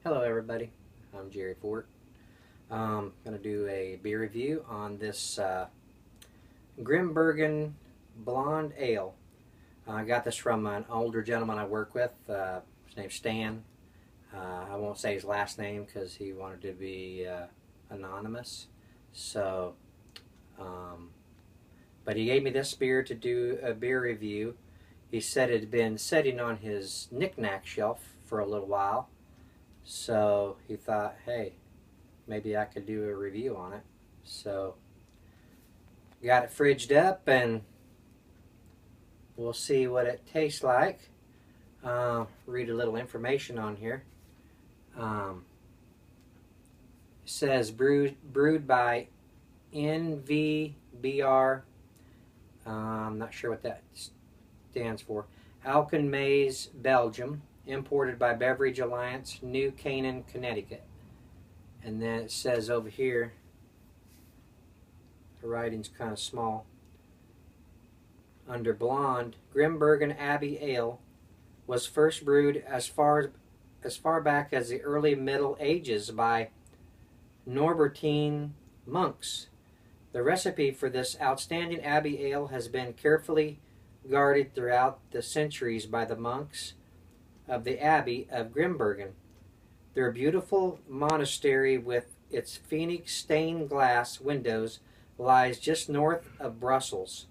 Hello everybody, I'm Jerry Fort. I'm going to do a beer review on this Grimbergen Blonde Ale. I got this from an older gentleman I work with. His name's Stan. I won't say his last name because he wanted to be anonymous. So, but he gave me this beer to do a beer review. He said it had been sitting on his knick-knack shelf for a little while. So he thought, hey, maybe I could do a review on it. So got it fridged up and we'll see what it tastes like. Read a little information on here. It says brewed by NVBR. I'm not sure what that stands for. Alkenmaze, Belgium. Imported by Beverage Alliance, New Canaan, Connecticut. And then it says over here, the writing's kind of small, under Blond, Grimbergen Abbey Ale was first brewed as far back as the early Middle Ages by Norbertine monks. The recipe for this outstanding Abbey Ale has been carefully guarded throughout the centuries by the monks of the Abbey of Grimbergen. Their beautiful monastery with its phoenix stained glass windows lies just north of Brussels.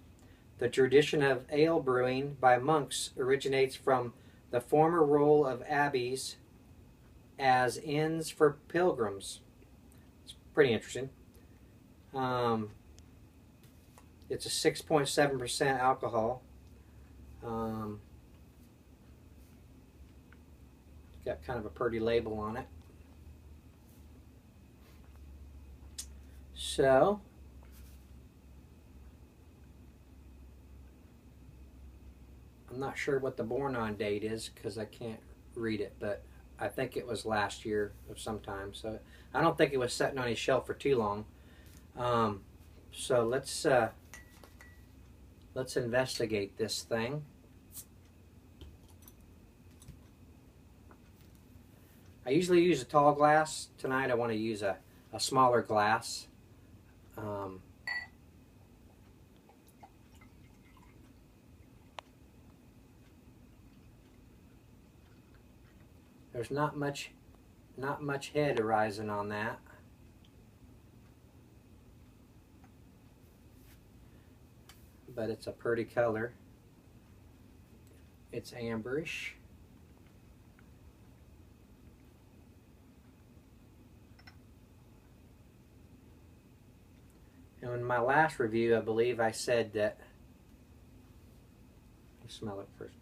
The tradition of ale brewing by monks originates from the former role of abbeys as inns for pilgrims. It's pretty interesting. It's a 6.7% alcohol. Got kind of a pretty label on it. So, I'm not sure what the born on date is because I can't read it, but I think it was last year of sometime. So I don't think it was sitting on his shelf for too long. So let's investigate this thing. I usually use a tall glass. Tonight I want to use a smaller glass. There's not much head arising on that. But it's a pretty color. It's amberish. And in my last review, I believe I said that, let's smell it first.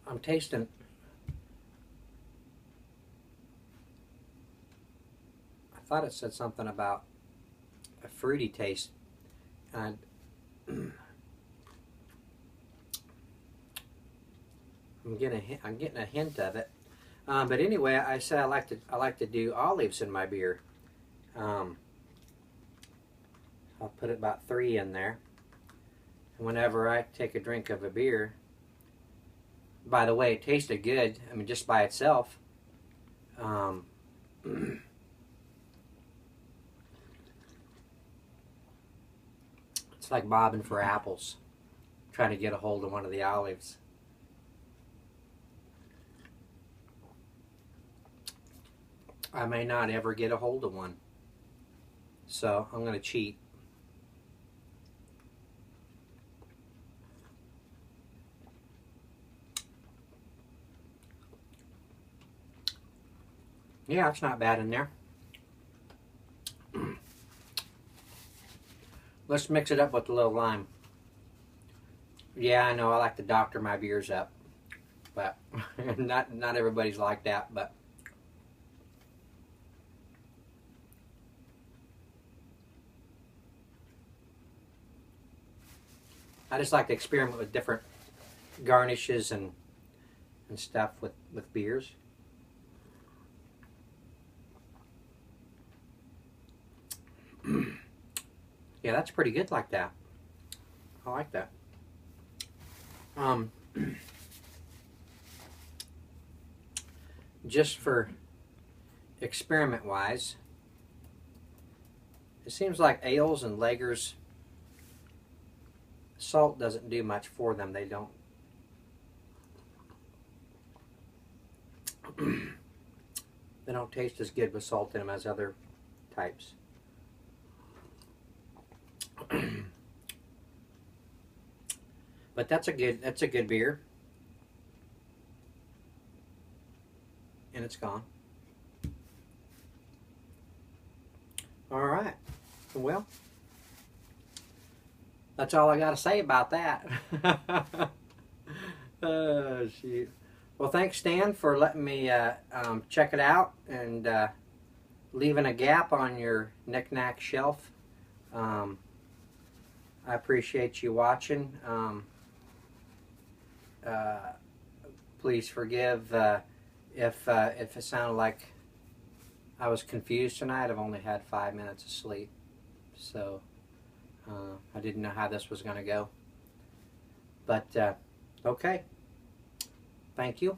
I'm tasting, I thought it said something about a fruity taste. And I'm getting a hint of it, but anyway, I said I like to do olives in my beer. I'll put about 3 in there. And whenever I take a drink of a beer, by the way, it tasted good. I mean, just by itself. It's like bobbing for apples, trying to get a hold of one of the olives. I may not ever get a hold of one, so I'm going to cheat. Yeah, it's not bad in there. Let's mix it up with a little lime. Yeah, I know I like to doctor my beers up, but not everybody's like that, but I just like to experiment with different garnishes and stuff with beers. Yeah, that's pretty good like that. I like that. Just for experiment wise, it seems like ales and lagers, salt doesn't do much for them. They don't. They don't taste as good with salt in them as other types. But that's a good beer. And it's gone. All right. Well, that's all I got to say about that. Oh, shoot. Well, thanks, Stan, for letting me check it out and leaving a gap on your knick-knack shelf. I appreciate you watching. Please forgive if it sounded like I was confused tonight. I've only had 5 minutes of sleep, so I didn't know how this was going to go. But okay, thank you.